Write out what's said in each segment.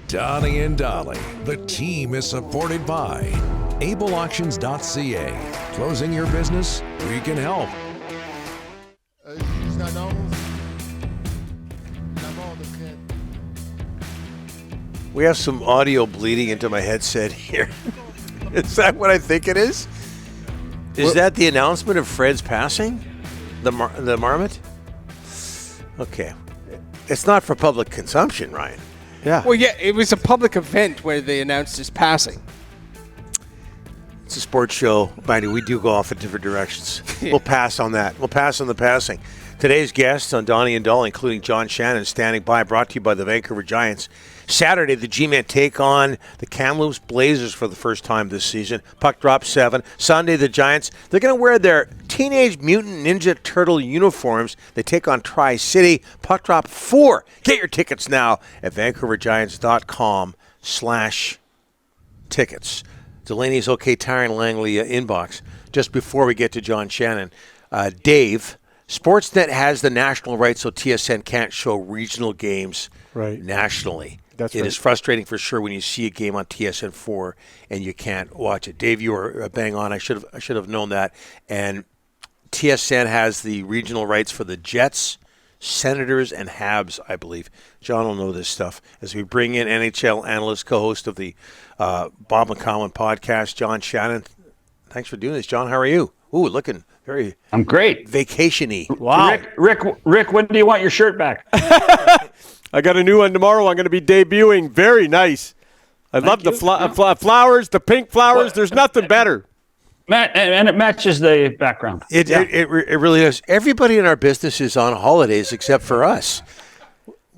Donnie and Dolly. The team is supported by ableauctions.ca. Closing your business? We can help. We have some audio bleeding into my headset here. Is that what I think it is? Is that the announcement of Fred's passing? The marmot? Okay. It's not for public consumption, Ryan. Yeah. Well, yeah, it was a public event where they announced his passing. It's a sports show. Mind you, we do go off in different directions. We'll pass on that. We'll pass on the passing. Today's guests on Donnie and Dolly, including John Shannon, standing by, brought to you by the Vancouver Giants. Saturday, the G-Men take on the Kamloops Blazers for the first time this season. Puck drop 7. Sunday, the Giants, they're going to wear their Teenage Mutant Ninja Turtle uniforms. They take on Tri-City. Puck drop 4. Get your tickets now at vancouvergiants.com/tickets. Delaney's OK Tire and Langley inbox. Just before we get to John Shannon, Dave, Sportsnet has the national rights, so TSN can't show regional games nationally. That's It right. is frustrating for sure when you see a game on TSN4 and you can't watch it. Dave, you are bang on. I should have known that. And TSN has the regional rights for the Jets, Senators, and Habs, I believe. John will know this stuff. As we bring in NHL analyst, co-host of the Bob McCowan podcast, John Shannon. Thanks for doing this, John. How are you? Ooh, looking very I'm great. vacation-y. Wow. Rick, when do you want your shirt back? I got a new one tomorrow. I'm going to be debuting. Very nice. I love the flowers, the pink flowers. There's nothing better. And it matches the background. It really does. Everybody in our business is on holidays except for us.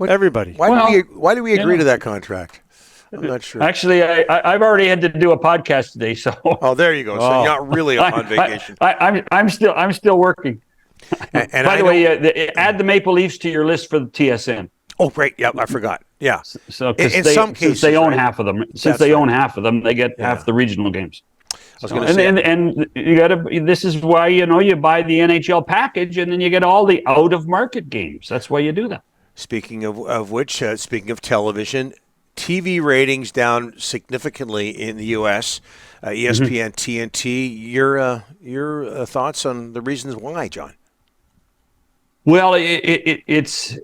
Everybody. Why do we agree to that contract? I'm not sure. Actually, I've already had to do a podcast today, so. Oh, there you go. So you're not really on vacation. I'm still working. And By the way, add the Maple Leafs to your list for the TSN. Oh, great. Yeah, I forgot. Yeah. So in some cases, since they own right? half of them, own half of them, they get half the regional games. I was going to say. And you got to. This is why you buy the NHL package, and then you get all the out of market games. That's why you do that. Speaking of which, speaking of television, TV ratings down significantly in the U.S. ESPN, TNT. Your thoughts on the reasons why, John? Well, it's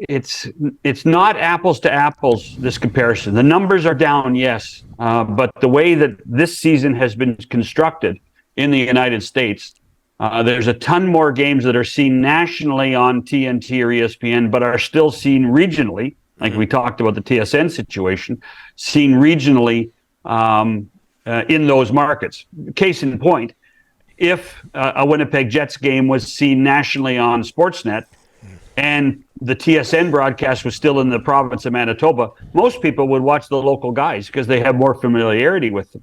not apples to apples, this comparison. The numbers are down, yes, but the way that this season has been constructed in the United States, there's a ton more games that are seen nationally on TNT or ESPN, but are still seen regionally, like we talked about the TSN situation, seen regionally in those markets. Case in point, if a Winnipeg Jets game was seen nationally on Sportsnet, and the TSN broadcast was still in the province of Manitoba, most people would watch the local guys because they have more familiarity with them.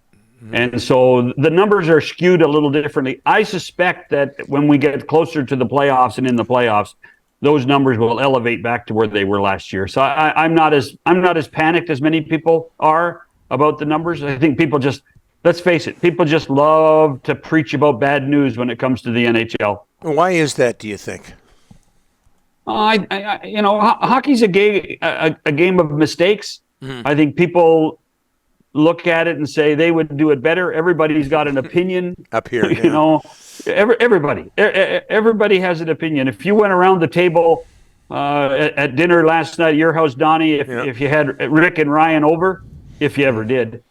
And so the numbers are skewed a little differently. I suspect that when we get closer to the playoffs and in the playoffs, those numbers will elevate back to where they were last year. So I'm not as panicked as many people are about the numbers. I think people just, let's face it, people just love to preach about bad news when it comes to the NHL. Why is that, do you think? Hockey's a game of mistakes. I think people look at it and say they would do it better. Everybody's got an opinion Up here, everybody has an opinion. If you went around the table at dinner last night at your house, Donnie, if you had Rick and Ryan over, if you ever did,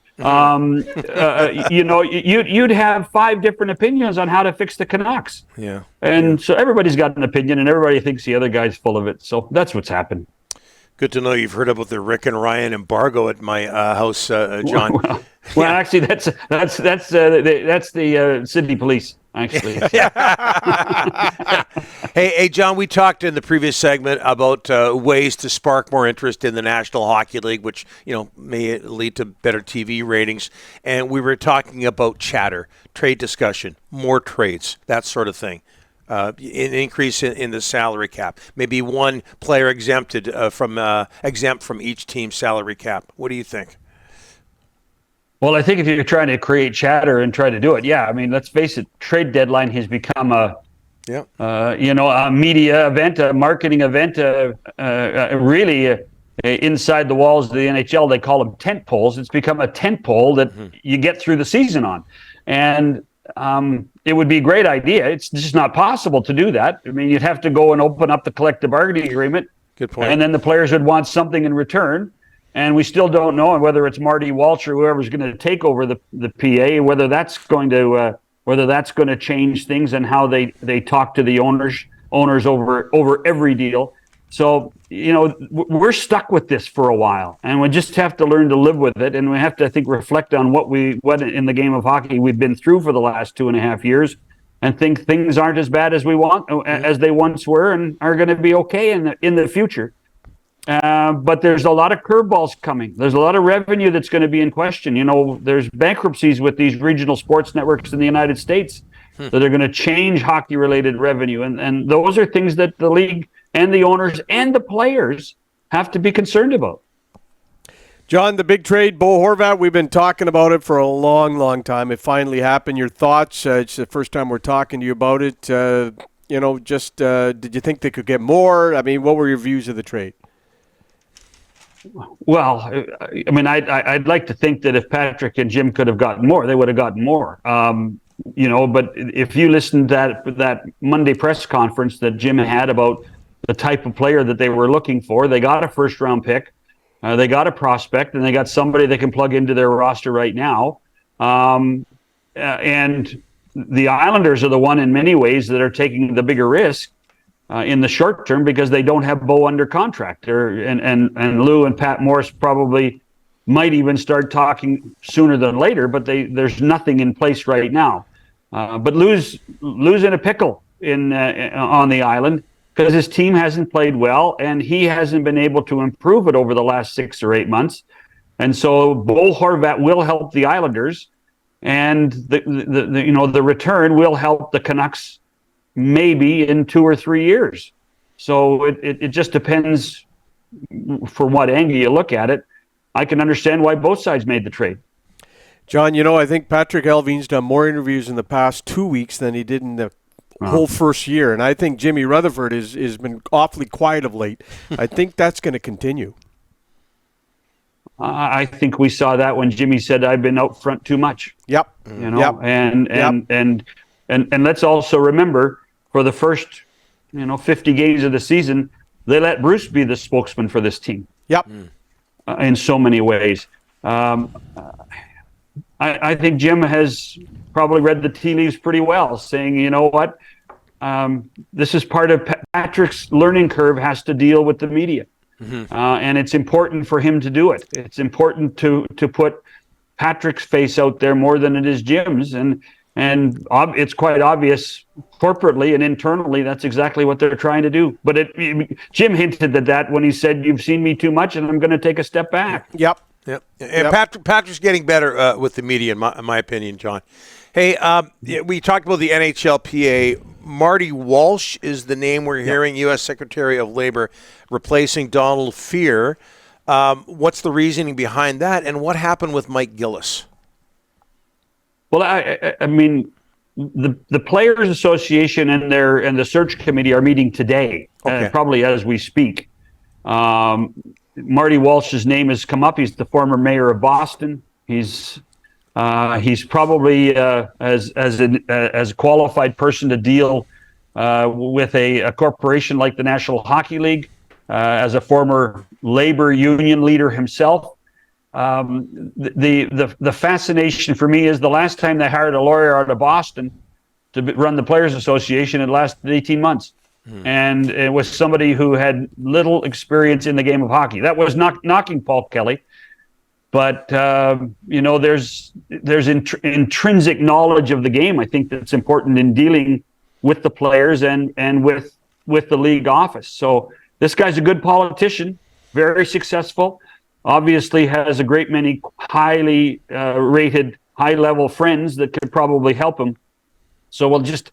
you'd have 5 different opinions on how to fix the Canucks. Yeah. And so everybody's got an opinion, and everybody thinks the other guy's full of it. So that's what's happened. Good to know you've heard about the Rick and Ryan embargo at my house, John. Well, actually, that's the city police. Actually, Hey, John. We talked in the previous segment about ways to spark more interest in the National Hockey League, which may lead to better TV ratings. And we were talking about chatter, trade discussion, more trades, that sort of thing. An increase in the salary cap, maybe one player exempt from each team's salary cap. What do you think? Well, I think if you're trying to create chatter and try to do it, I mean, let's face it, trade deadline has become a media event, a marketing event, really inside the walls of the NHL, they call them tent poles. It's become a tent pole that you get through the season on. And it would be a great idea. It's just not possible to do that. I mean, you'd have to go and open up the collective bargaining agreement. Good point. And then the players would want something in return. And we still don't know whether it's Marty Walsh or whoever's going to take over the PA, whether that's going to change things and how they talk to the owners over every deal. So, we're stuck with this for a while, and we just have to learn to live with it. And we have to, I think, reflect on what in the game of hockey we've been through for the last 2.5 years, and think things aren't as bad as as they once were, and are going to be okay in the future. But there's a lot of curveballs coming. There's a lot of revenue that's going to be in question. There's bankruptcies with these regional sports networks in the United States that are going to change hockey-related revenue, and those are things that the league and the owners and the players have to be concerned about. John, the big trade, Bo Horvat, we've been talking about it for a long, long time. It finally happened. Your thoughts? It's the first time we're talking to you about it. Did you think they could get more? I mean, what were your views of the trade? Well, I mean, I'd like to think that if Patrick and Jim could have gotten more, they would have gotten more. But if you listened to that Monday press conference that Jim had about the type of player that they were looking for, they got a first-round pick, they got a prospect, and they got somebody they can plug into their roster right now. And the Islanders are the one in many ways that are taking the bigger risk in the short term because they don't have Bo under contract. And Lou and Pat Morris probably might even start talking sooner than later, but there's nothing in place right now. But Lou's in a pickle on the island because his team hasn't played well and he hasn't been able to improve it over the last 6 or 8 months. And so Bo Horvat will help the Islanders, and the return will help the Canucks maybe in 2 or 3 years. So it just depends from what angle you look at it. I can understand why both sides made the trade. John, I think Patrick Allvin's done more interviews in the past 2 weeks than he did in the whole first year. And I think Jimmy Rutherford has been awfully quiet of late. I think that's going to continue. I think we saw that when Jimmy said, I've been out front too much. Yep. And let's also remember, for the first 50 games of the season, they let Bruce be the spokesman for this team. Yep. In so many ways. I think Jim has probably read the tea leaves pretty well, saying, you know what, this is part of Patrick's learning curve, has to deal with the media. And it's important for him to do it. It's important to put Patrick's face out there more than it is Jim's. And it's quite obvious corporately and internally that's exactly what they're trying to do. But Jim hinted at that when he said, you've seen me too much and I'm going to take a step back. Yep. And Patrick's getting better with the media, in my opinion, John. Hey, we talked about the NHLPA. Marty Walsh is the name we're hearing, U.S. Secretary of Labor, replacing Donald Fear. What's the reasoning behind that, and what happened with Mike Gillis? Well, I mean, the Players Association and the search committee are meeting today, probably as we speak. Marty Walsh's name has come up. He's the former mayor of Boston. He's probably as a qualified person to deal with a corporation like the National Hockey League, as a former labor union leader himself. The fascination for me is the last time they hired a lawyer out of Boston to run the Players Association, it lasted 18 months. And it was somebody who had little experience in the game of hockey. That was not knocking Paul Kelly, but there's intrinsic knowledge of the game, I think, that's important in dealing with the players and with the league office. So this guy's a good politician, very successful, obviously has a great many highly rated, high-level friends that could probably help him. So we'll just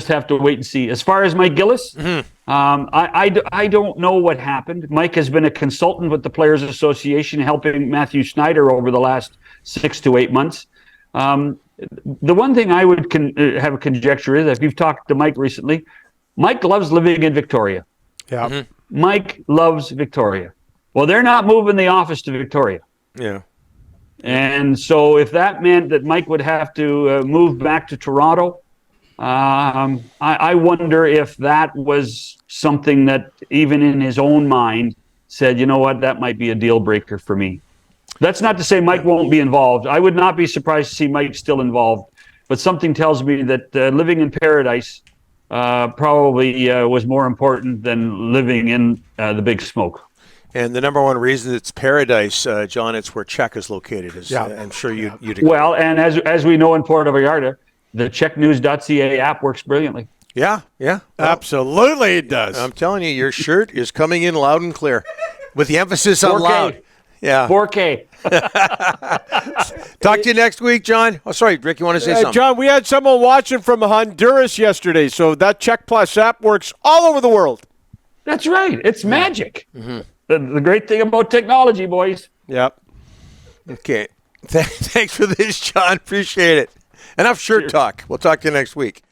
have to wait and see. As far as Mike Gillis, I don't know what happened. Mike has been a consultant with the Players Association, helping Matthew Snyder over the last 6 to 8 months. The one thing I would have a conjecture is, if you've talked to Mike recently, Mike loves living in Victoria. Yeah. Mike loves Victoria. Well, they're not moving the office to Victoria. Yeah. And so if that meant that Mike would have to move back to Toronto, I wonder if that was something that even in his own mind said, you know what, that might be a deal breaker for me. That's not to say Mike won't be involved. I would not be surprised to see Mike still involved. But something tells me that living in paradise probably was more important than living in the big smoke. And the number one reason it's paradise, John, it's where Czech is located. I'm sure you'd agree. Well, and as we know in Puerto Vallarta, the CzechNews.ca app works brilliantly. Yeah. Well, Absolutely, it does. I'm telling you, your shirt is coming in loud and clear with the emphasis on 4K. loud. Yeah. 4K. Talk to you next week, John. Oh, sorry, Rick, you want to say something? John, we had someone watching from Honduras yesterday, so that Check Plus app works all over the world. That's right. It's magic. Mm-hmm. The great thing about technology, boys. Yep. Okay. Thanks for this, John. Appreciate it. Enough shirt talk. We'll talk to you next week.